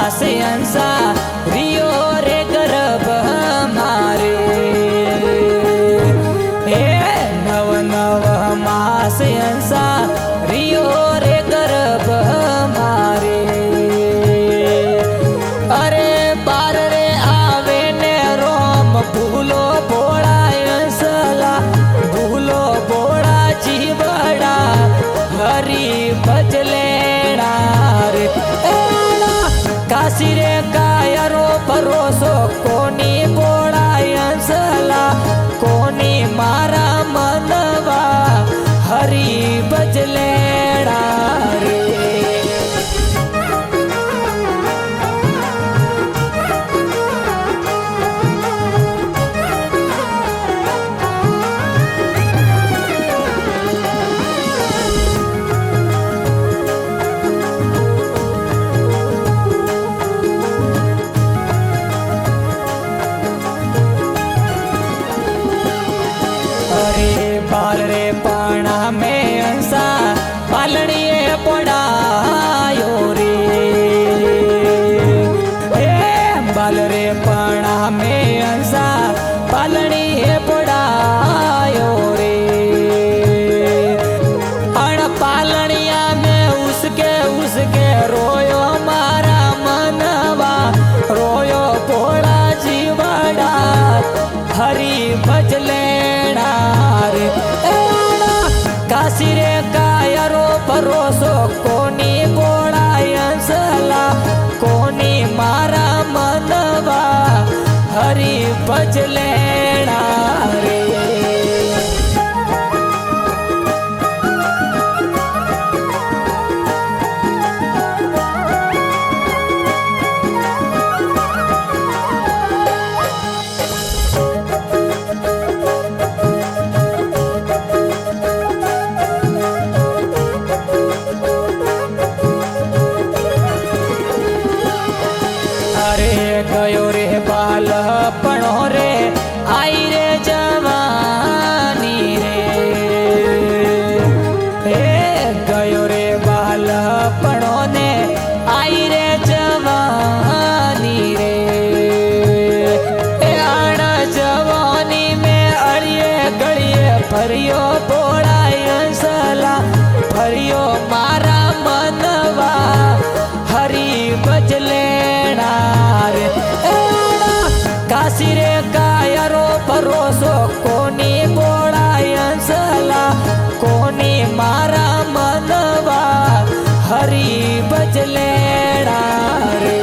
मासे अंसा रियो रे गर्भ मारे हे नव नव मासे अंसा रियो रे गर्भ मारे अरे बार रे आवे ने रोम भूलो भोड़ा अंसला भूलो भोड़ा जीवड़ा हरी भजलेड़ा रे काशी रे कायरो भरोसो कोनी बोड़ा अंसला कोनी मारा मनवा हरी भजलेड़ा रे बाल रे पाणा में अंसा पालड़िए पड़ायो रे बाल रे पाणा में अंसा पालड़िए पड़ायो रे अण पालड़िया में उसके उसके रोयो मारा मनवा रोयो भोला जीवड़ा हरी भजलेड़ा काशी रे कायरो भरोसो कोनी बोड़ा अंसला कोनी मारा मनवा हरी भजलेड़ा रे गयो रे बालपणो रे आई रे जवानी रे गयो रे बालपणो ने आई रे जवानी रे आण जवानी में अड़िए गड़िए फरियो बोड़ा अंसला फरियो मारा मनवा हरी भजलेड़ा काशी रे कायरो भरोसो कोनी बोड़ा अंसला कोनी मारा मनवा हरी भजलेड़ा रे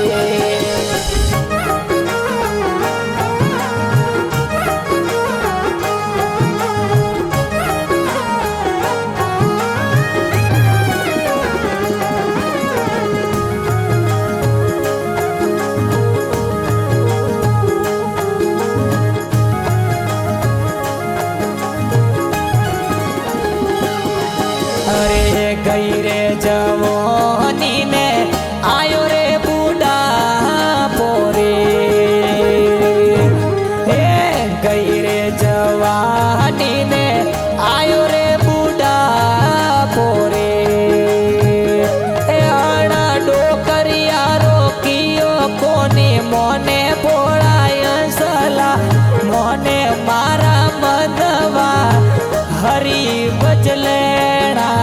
गई रे जवानी ने आयो रे बूढ़ा पोरे गई रे जवानी ने आयो रे बूढ़ा पोरे आना डोकरिया रोकियो कोनी मोने बोड़ा अंसला मोने मारा मनवा हरी भजलेड़ा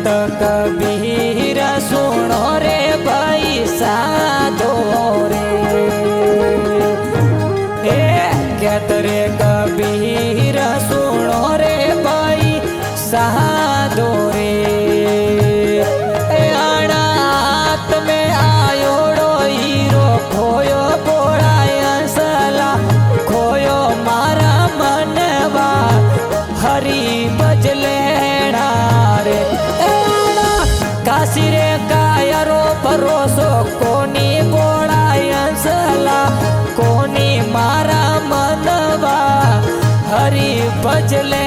संत कबीर सुनो रे भाई साधो रे कहत रे कबीर सुनो रे भाई साधो रे अनाथ में आयोड़ो हीरो खोयो बोलायंसला खोयो मारा मनवा हरी बजलेना रे काशी रे कायरो भरोसो कोनी बोलायंसला कोनी मारा मनवा हरी बजले